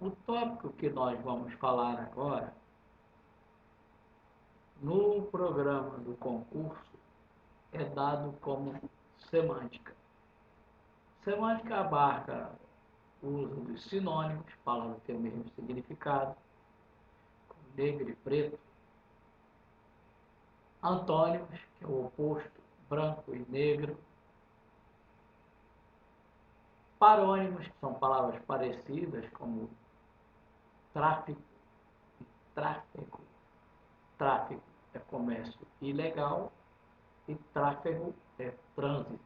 O tópico que nós vamos falar agora, no programa do concurso, é dado como semântica. Semântica abarca o uso dos sinônimos, palavras que têm o mesmo significado, como negro e preto, antônimos, que é o oposto, branco e negro, parônimos, que são palavras parecidas, como tráfico e tráfego. Tráfico é comércio ilegal e tráfego é trânsito.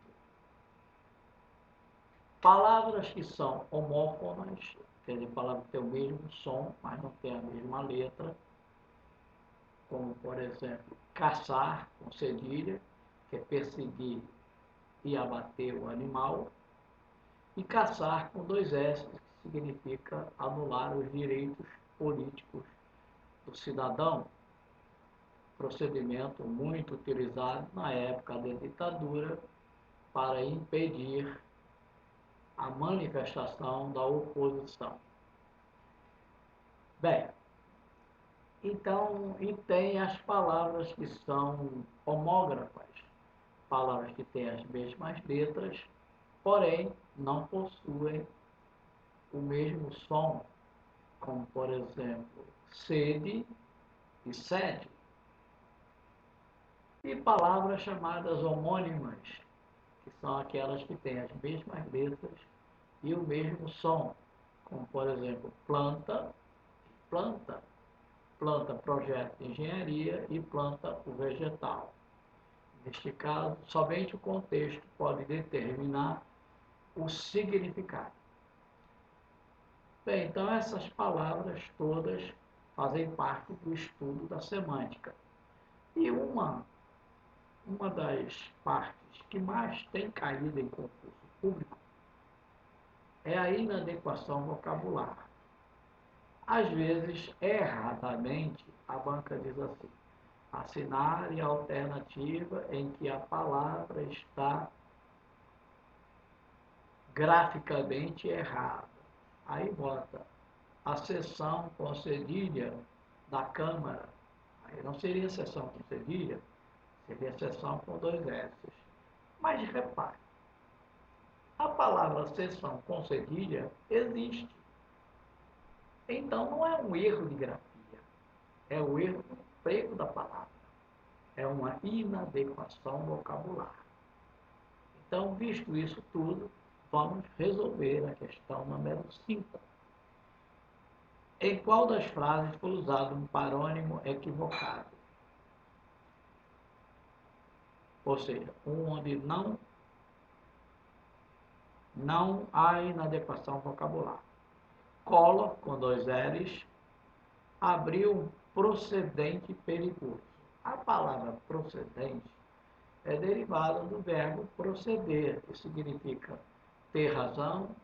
Palavras que são homófonas, quer dizer, palavras que têm o mesmo som, mas não têm a mesma letra, como, por exemplo, caçar, com cedilha, que é perseguir e abater o animal, e caçar, com dois S, que significa anular os direitos políticos do cidadão, procedimento muito utilizado na época da ditadura para impedir a manifestação da oposição. Bem, então, e tem as palavras que são homógrafas, palavras que têm as mesmas letras, porém não possuem o mesmo som, como, por exemplo, sede e sede. E palavras chamadas homônimas, que são aquelas que têm as mesmas letras e o mesmo som, como, por exemplo, planta, planta, planta projeto de engenharia e planta o vegetal. Neste caso, somente o contexto pode determinar o significado. Bem, então essas palavras todas fazem parte do estudo da semântica. E uma das partes que mais tem caído em concurso público é a inadequação vocabular. Às vezes, erradamente, a banca diz assim: assinale a alternativa em que a palavra está graficamente errada. Aí bota a sessão com cedilha da Câmara. Aí não seria sessão com cedilha, seria sessão com dois S. Mas repare, a palavra sessão com cedilha existe. Então não é um erro de grafia, é o erro do emprego da palavra. É uma inadequação vocabular. Então, visto isso tudo, vamos resolver a questão número 5. Em qual das frases foi usado um parônimo equivocado? Ou seja, onde não há inadequação vocabular. Collor, com dois L's, abriu um procedente perigoso. A palavra procedente é derivada do verbo proceder, que significa ter razão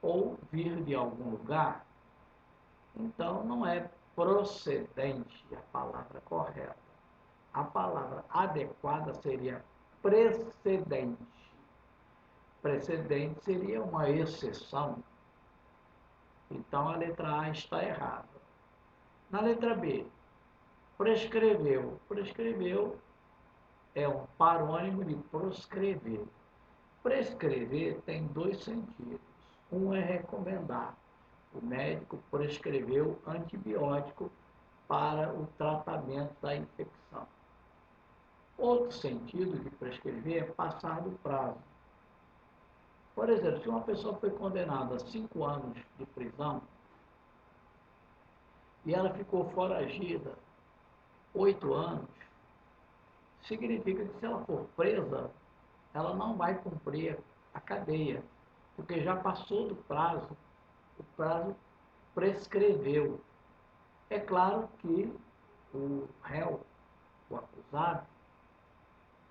ou vir de algum lugar. Então, não é procedente a palavra correta. A palavra adequada seria precedente. Precedente seria uma exceção. Então, a letra A está errada. Na letra B, prescreveu. Prescreveu é um parônimo de proscrever. Prescrever tem dois sentidos. Um é recomendar. O médico prescreveu antibiótico para o tratamento da infecção. Outro sentido de prescrever é passar do prazo. Por exemplo, se uma pessoa foi condenada a 5 anos de prisão e ela ficou foragida 8 anos, significa que se ela for presa, ela não vai cumprir a cadeia, porque já passou do prazo, o prazo prescreveu. É claro que o réu, o acusado,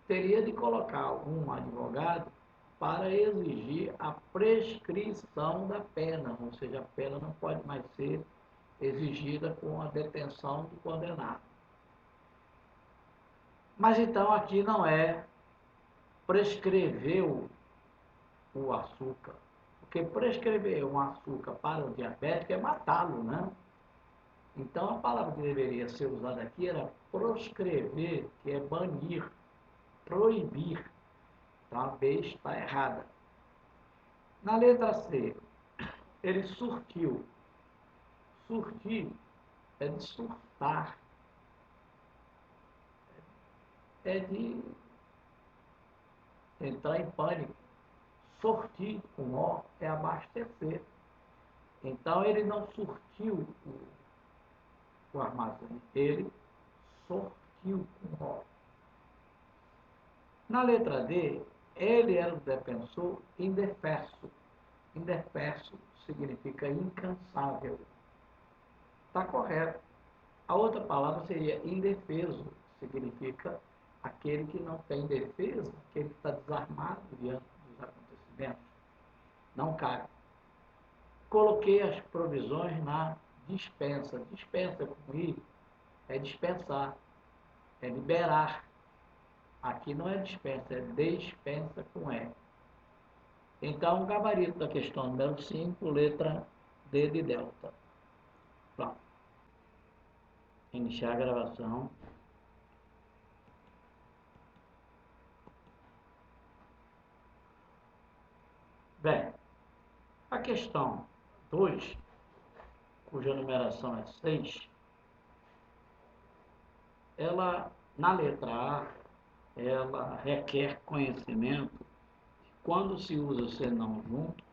teria de colocar um advogado para exigir a prescrição da pena, ou seja, a pena não pode mais ser exigida com a detenção do condenado. Mas então aqui não é prescreveu o açúcar, Porque prescrever um açúcar para o diabético é matá-lo, né? Então a palavra que deveria ser usada aqui era proscrever, que é banir, proibir. Então a B está errada. Na letra C, ele surtiu. Surtir é de surtar, é de entrar em pânico. Sortir, com O, é abastecer. Então ele não surtiu o armazém, ele sortiu com O. Na letra D, ele era o defensor indefesso. Indefesso significa incansável. Está correto. A outra palavra seria indefeso, significa aquele que não tem defesa, aquele que está desarmado diante dos acontecimentos. Não cabe. Coloquei as provisões na dispensa. Dispensa com I é dispensar, é liberar. Aqui não é dispensa, é despensa com E. Então, o gabarito da questão número 5, letra D de delta. Pronto. Iniciar a gravação. Bem, a questão 2, cuja numeração é 6, ela, na letra A, ela requer conhecimento quando se usa senão junto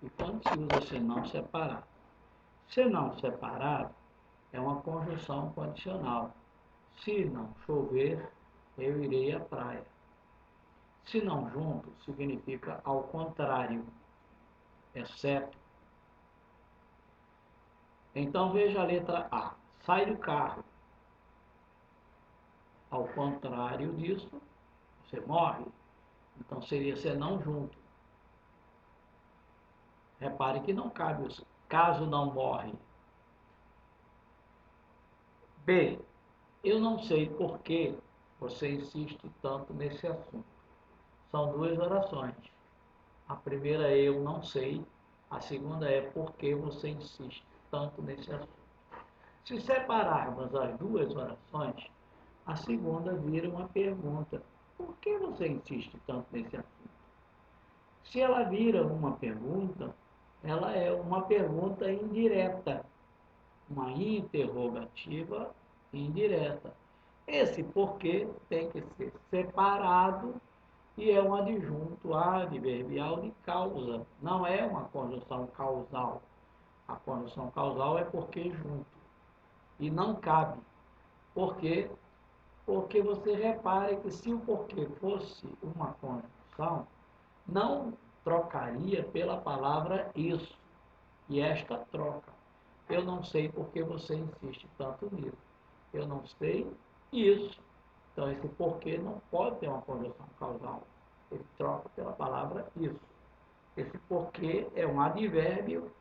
e quando se usa senão separado. Senão separado é uma conjunção condicional. Se não chover, eu irei à praia. Se não junto, significa ao contrário, exceto. Então veja a letra A. Sai do carro. Ao contrário disso, você morre. Então seria senão junto. Repare que não cabe o caso não morre. B. Eu não sei por que você insiste tanto nesse assunto. São duas orações. A primeira é eu não sei, a segunda é por que você insiste tanto nesse assunto. Se separarmos as duas orações, a segunda vira uma pergunta. Por que você insiste tanto nesse assunto? Se ela vira uma pergunta, ela é uma pergunta indireta, uma interrogativa indireta. Esse porquê tem que ser separado e é um adjunto adverbial de causa, não é uma conjunção causal. A conjunção causal é porque junto. E não cabe. Por quê? Porque você repare que se o porquê fosse uma conjunção, não trocaria pela palavra isso. E esta troca. Eu não sei por que você insiste tanto nisso. Eu não sei isso. Então, esse porquê não pode ter uma conjunção causal. Ele troca pela palavra isso. Esse porquê é um advérbio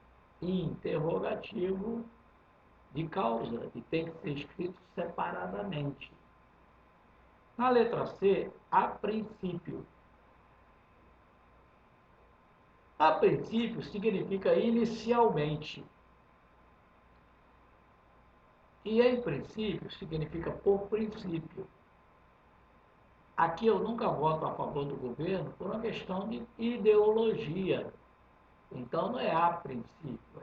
interrogativo de causa e tem que ser escrito separadamente. Na letra C, a princípio. A princípio significa inicialmente. E em princípio significa por princípio. Aqui eu nunca voto a favor do governo por uma questão de ideologia. Então não é a princípio, é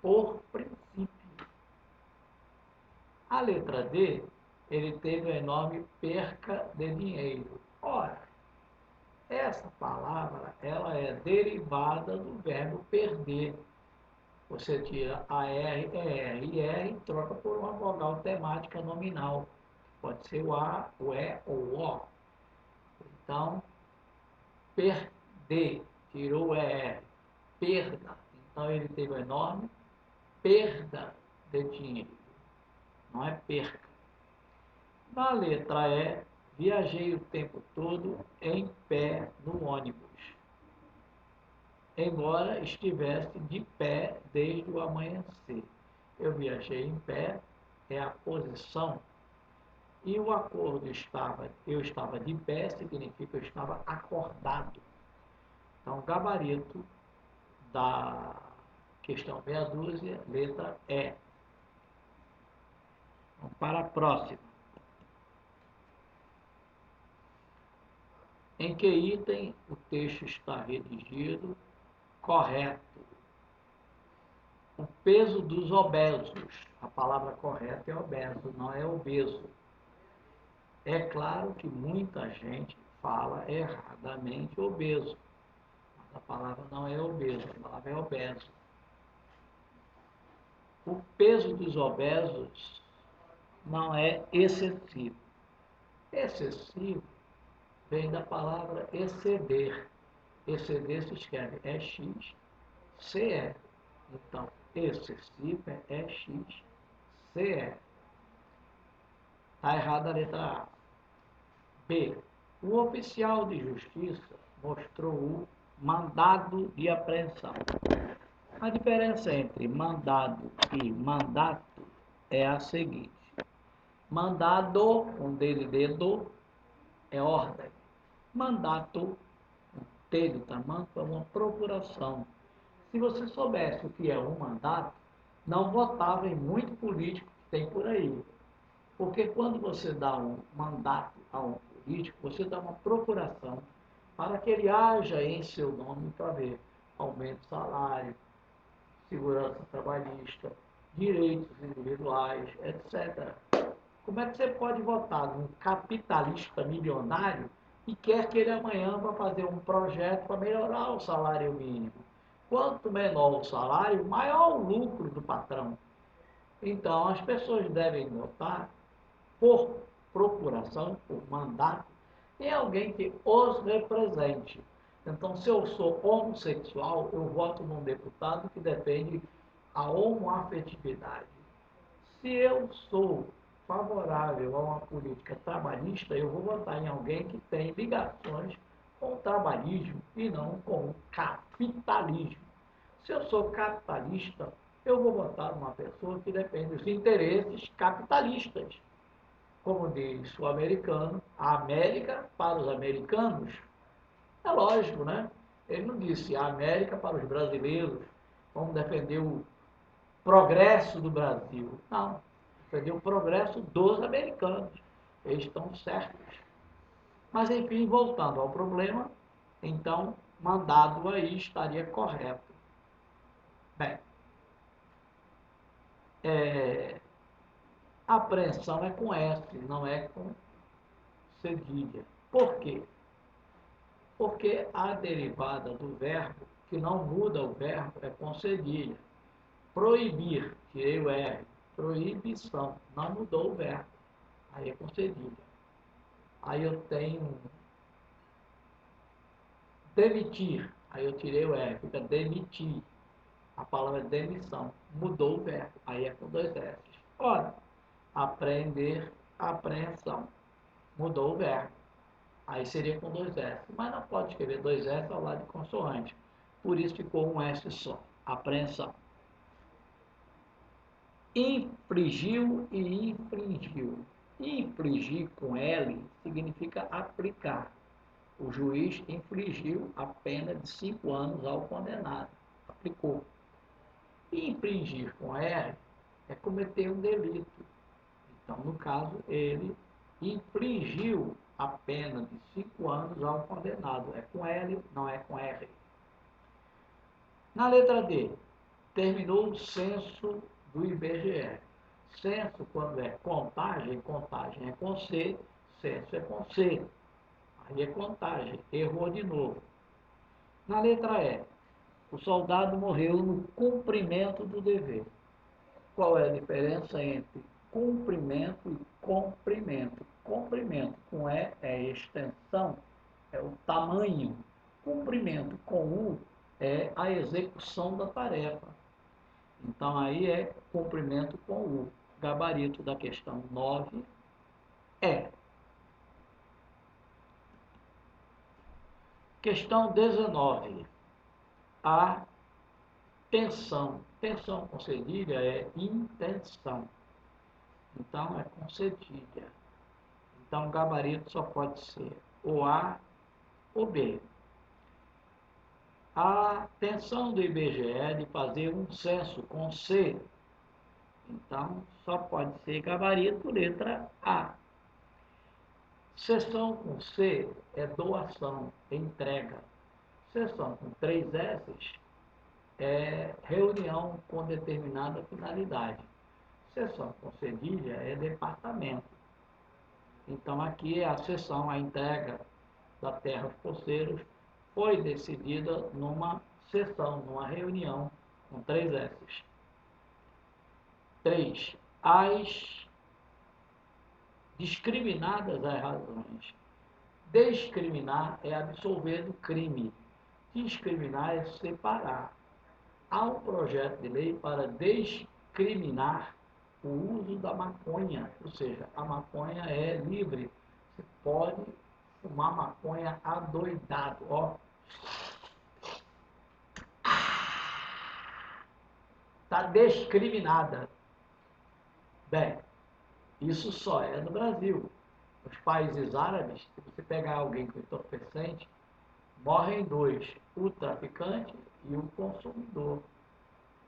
por princípio. A letra D, ele teve uma enorme perca de dinheiro. Ora, essa palavra ela é derivada do verbo perder. Você tira a R, ER e R e troca por uma vogal temática nominal. Pode ser o A, o E ou o O. Então, perder, tirou o ER, perda. Então, ele teve uma enorme perda de dinheiro. Não é perca. Na letra E, viajei o tempo todo em pé no ônibus, embora estivesse de pé desde o amanhecer. Eu viajei em pé, é a posição, e o acordo eu estava de pé, significa eu estava acordado. Então, gabarito da questão meia dúzia, letra E. Vamos para a próxima. Em que item o texto está redigido correto? O peso dos obesos. A palavra correta é obeso, não é obeso. É claro que muita gente fala erradamente obeso. Mas a palavra não é obeso, a palavra é obeso. O peso dos obesos não é excessivo. Excessivo vem da palavra exceder. Exceder se escreve EXCE. Então, excessivo é EXCE. Está errada a letra A. B. O oficial de justiça mostrou o mandado de apreensão. A diferença entre mandado e mandato é a seguinte. Mandado, com D de dedo, é ordem. Mandato, com T de tamanho, é uma procuração. Se você soubesse o que é um mandato, não votava em muito político que tem por aí. Porque quando você dá um mandato a um político, você dá uma procuração para que ele haja em seu nome para ver aumento de salário, segurança trabalhista, direitos individuais, etc. Como é que você pode votar num capitalista milionário e quer que ele amanhã vá fazer um projeto para melhorar o salário mínimo? Quanto menor o salário, maior o lucro do patrão. Então, as pessoas devem votar por procuração, por mandato, em alguém que os represente. Então, se eu sou homossexual, eu voto num deputado que defende a homoafetividade. Se eu sou favorável a uma política trabalhista, eu vou votar em alguém que tem ligações com o trabalhismo e não com o capitalismo. Se eu sou capitalista, eu vou votar numa pessoa que defende os interesses capitalistas. Como diz o americano, a América para os americanos. É lógico, né? Ele não disse a América para os brasileiros, vamos defender o progresso do Brasil. Não, defender o progresso dos americanos. Eles estão certos. Mas, enfim, voltando ao problema, então, mandado aí estaria correto. Bem, a apreensão é com S, não é com cedilha. Por quê? Porque a derivada do verbo, que não muda o verbo, é com cedilha. Proibir, tirei o R. Proibição, não mudou o verbo. Aí é com cedilha. Aí eu tenho demitir, aí eu tirei o R, fica demitir. A palavra demissão, mudou o verbo, aí é com dois S. Ora, apreender, apreensão, mudou o verbo. Aí seria com dois S. Mas não pode escrever dois S ao lado de consoante. Por isso ficou um S só. Apreensão. Infringiu e infringiu. Infringir com L significa aplicar. O juiz infligiu a pena de 5 anos ao condenado. Aplicou. Infringir com R é cometer um delito. Então, no caso, ele infligiu a pena de 5 anos ao condenado. É com L, não é com R. Na letra D, terminou o censo do IBGE. Censo, quando é contagem, contagem é com C, censo é com C. Aí é contagem, errou de novo. Na letra E, o soldado morreu no cumprimento do dever. Qual é a diferença entre cumprimento e comprimento? Comprimento com E é extensão, é o tamanho. Cumprimento com U é a execução da tarefa. Então aí é cumprimento com U. Gabarito da questão 9 é. Questão 19. A tensão. Tensão com cedilha é intenção. Então, é com cedilha. Então, o gabarito só pode ser ou A ou B. A intenção do IBGE é de fazer um censo com C. Então, só pode ser gabarito letra A. Seção com C é doação, entrega. Seção com 3 S's é reunião com determinada finalidade. Seção com cedilha é departamento. Então, aqui é a seção, a entrega da terra aos poceiros foi decidida numa sessão, numa reunião com 3 S's. 3. As discriminadas as razões. Discriminar é absolver do crime. Discriminar é separar. Há um projeto de lei para discriminar o uso da maconha, ou seja, a maconha é livre. Você pode fumar maconha adoidado, ó. Está discriminada. Bem, isso só é no Brasil. Nos países árabes, se você pegar alguém com entorpecente, morrem dois, o traficante e o consumidor.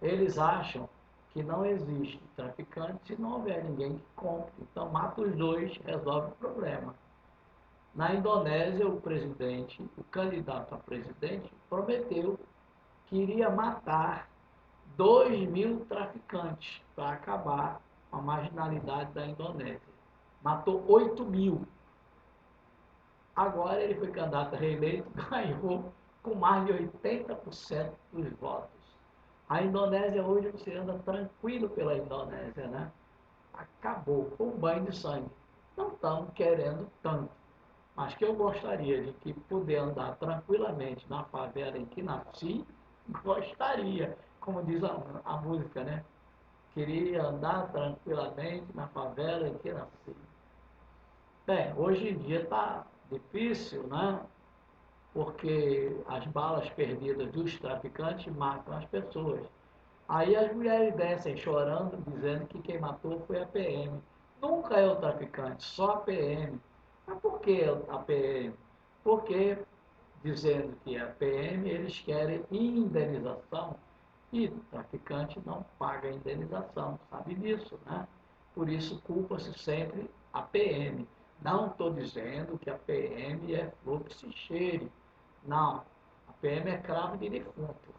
Eles acham que não existe traficante se não houver ninguém que compre. Então mata os dois, resolve o problema. Na Indonésia, o presidente, o candidato a presidente, prometeu que iria matar 2.000 traficantes para acabar com a marginalidade da Indonésia. Matou 8.000. Agora ele foi candidato a reeleito, ganhou com mais de 80% dos votos. A Indonésia hoje você anda tranquilo pela Indonésia, né? Acabou com um banho de sangue. Não estamos querendo tanto, mas que eu gostaria de que poder andar tranquilamente na favela em que nasci, gostaria, como diz a música, né? Queria andar tranquilamente na favela em que nasci. Bem, hoje em dia está difícil, né? Porque as balas perdidas dos traficantes matam as pessoas. Aí as mulheres descem chorando, dizendo que quem matou foi a PM. Nunca é o traficante, só a PM. Mas por que a PM? Porque, dizendo que é a PM, eles querem indenização e o traficante não paga indenização, sabe disso, né? Por isso culpa-se sempre a PM. Não estou dizendo que a PM é flor que se cheire. Não, a PM é cravo de defunto.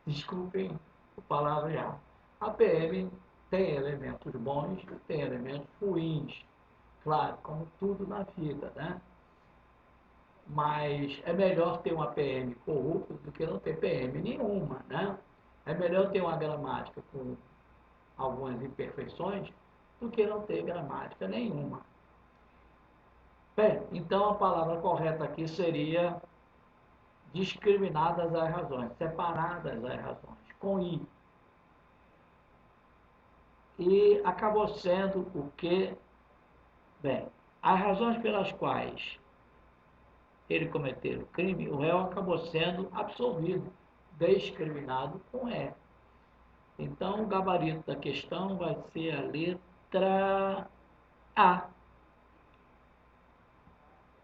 Desculpem o palavreado. A PM tem elementos bons e tem elementos ruins. Claro, como tudo na vida, né? Mas é melhor ter uma PM corrupta do que não ter PM nenhuma, né? É melhor ter uma gramática com algumas imperfeições do que não ter gramática nenhuma. Bem, então a palavra correta aqui seria discriminadas as razões, separadas as razões, com I. E acabou sendo o que? Bem, as razões pelas quais ele cometeu o crime, o réu acabou sendo absolvido, discriminado com E. Então, o gabarito da questão vai ser a letra A.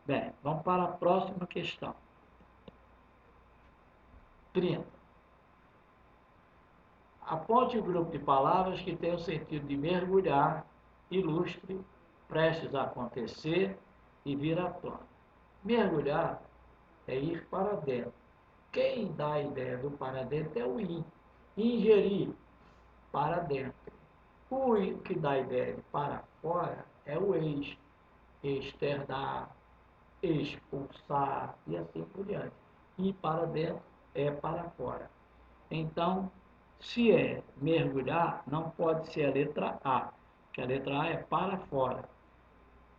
Bem, vamos para a próxima questão. 30. Aponte o grupo de palavras que tem o sentido de mergulhar, ilustre, prestes a acontecer e vir à tona. Mergulhar é ir para dentro. Quem dá a ideia do para dentro é o in. Ingerir, para dentro. O que dá a ideia de para fora é o ex. Externar, expulsar e assim por diante. E para dentro é para fora. Então, se é mergulhar, não pode ser a letra A, que a letra A é para fora.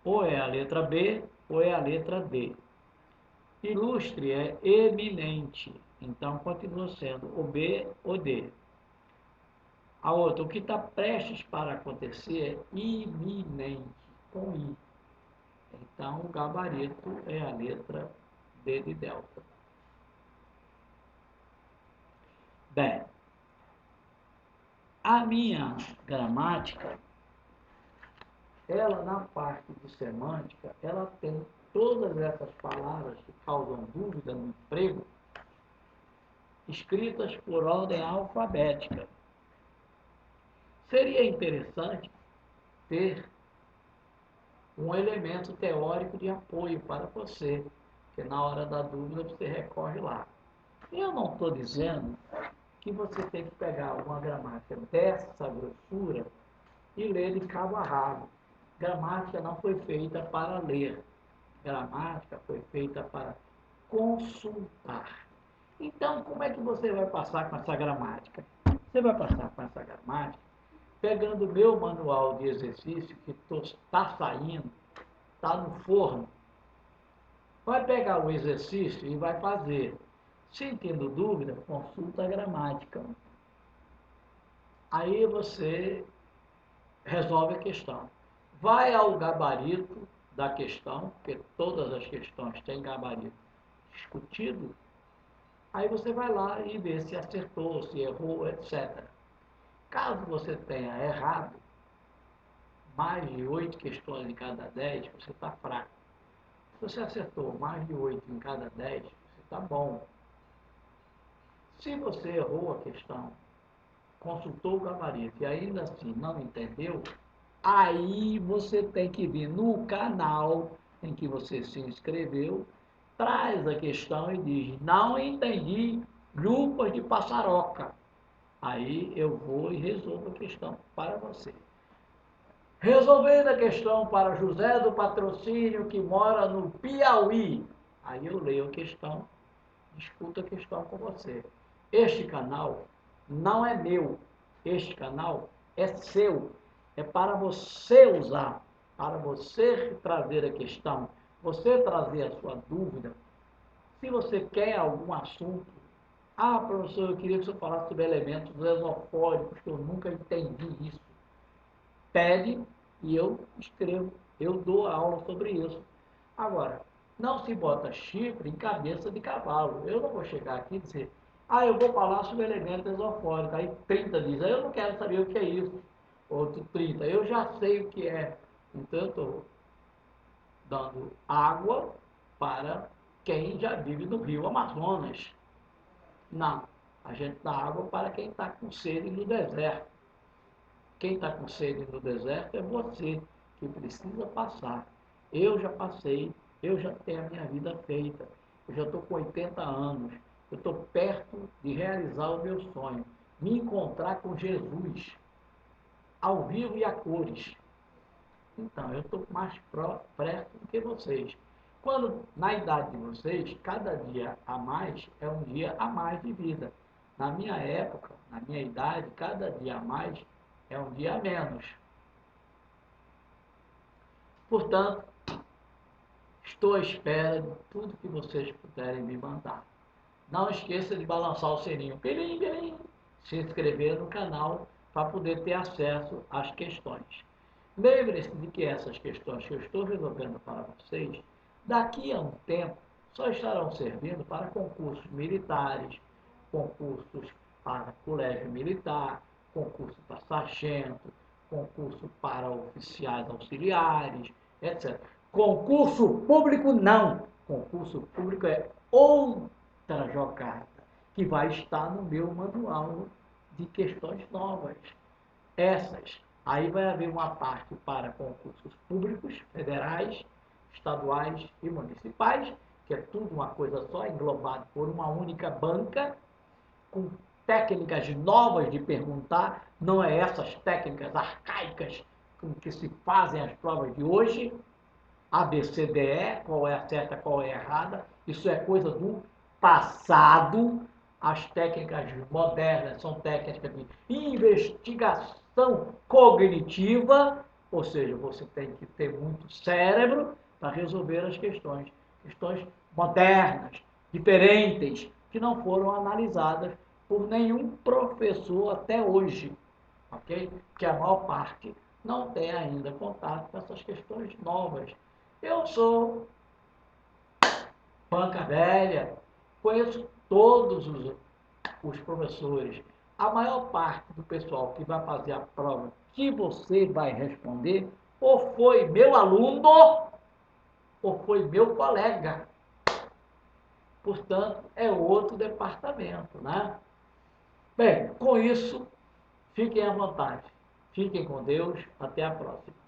Ou é a letra B, ou é a letra D. Ilustre é eminente, então continua sendo o B ou D. A outra, o que está prestes para acontecer é iminente, com I. Então, o gabarito é a letra D de delta. Bem, a minha gramática, ela na parte de semântica, ela tem todas essas palavras que causam dúvida no emprego, escritas por ordem alfabética. Seria interessante ter um elemento teórico de apoio para você, que na hora da dúvida você recorre lá. Eu não estou dizendo que você tem que pegar uma gramática dessa grossura e ler de cabo a rabo. Gramática não foi feita para ler. Gramática foi feita para consultar. Então, como é que você vai passar com essa gramática? Você vai passar com essa gramática pegando o meu manual de exercício, que está saindo, está no forno. Vai pegar o exercício e vai fazer. Se tendo dúvida, consulta a gramática. Aí você resolve a questão. Vai ao gabarito da questão, porque todas as questões têm gabarito discutido. Aí você vai lá e vê se acertou, se errou, etc. Caso você tenha errado, mais de 8 questões em cada 10, você está fraco. Se você acertou mais de 8 em cada 10, você está bom. Se você errou a questão, consultou o gabarito e ainda assim não entendeu, aí você tem que vir no canal em que você se inscreveu, traz a questão e diz: não entendi, luvas de passaroca. Aí eu vou e resolvo a questão para você. Resolvendo a questão para José do Patrocínio, que mora no Piauí. Aí eu leio a questão, discuto a questão com você. Este canal não é meu, este canal é seu. É para você usar, para você trazer a questão, você trazer a sua dúvida. Se você quer algum assunto, professor, eu queria que o senhor falasse sobre elementos esofóricos, que eu nunca entendi isso. Pede e eu escrevo, eu dou aula sobre isso. Agora, não se bota chifre em cabeça de cavalo. Eu não vou chegar aqui e dizer, eu vou falar sobre elementos esofóricos. Aí 30 diz, eu não quero saber o que é isso. Outro 30, eu já sei o que é. Então eu estou dando água para quem já vive no rio Amazonas. Não, a gente dá água para quem está com sede no deserto. Quem está com sede no deserto é você, que precisa passar. Eu já passei, eu já tenho a minha vida feita. Eu já estou com 80 anos. Eu estou perto de realizar o meu sonho. Me encontrar com Jesus, ao vivo e a cores. Então, eu estou mais perto do que vocês. Quando, na idade de vocês, cada dia a mais é um dia a mais de vida. Na minha época, na minha idade, cada dia a mais é um dia a menos. Portanto, estou à espera de tudo que vocês puderem me mandar. Não esqueça de balançar o sininho, pilim, pilim, se inscrever no canal para poder ter acesso às questões. Lembre-se de que essas questões que eu estou resolvendo para vocês, daqui a um tempo, só estarão servindo para concursos militares, concursos para colégio militar, concurso para sargento, concurso para oficiais auxiliares, etc. Concurso público não. Concurso público é outra jogada, que vai estar no meu manual de questões novas. Essas, aí vai haver uma parte para concursos públicos, federais, estaduais e municipais, que é tudo uma coisa só, englobado por uma única banca, com técnicas novas de perguntar, não é essas técnicas arcaicas com que se fazem as provas de hoje, ABCDE, qual é a certa, qual é a errada, isso é coisa do passado. As técnicas modernas são técnicas de investigação cognitiva, ou seja, você tem que ter muito cérebro para resolver as questões. Questões modernas, diferentes, que não foram analisadas por nenhum professor até hoje, ok? Que a maior parte não tem ainda contato com essas questões novas. Eu sou banca velha, conheço todos os professores. A maior parte do pessoal que vai fazer a prova que você vai responder, ou foi meu aluno, ou foi meu colega. Portanto, é outro departamento, né? Bem, com isso, fiquem à vontade. Fiquem com Deus. Até a próxima.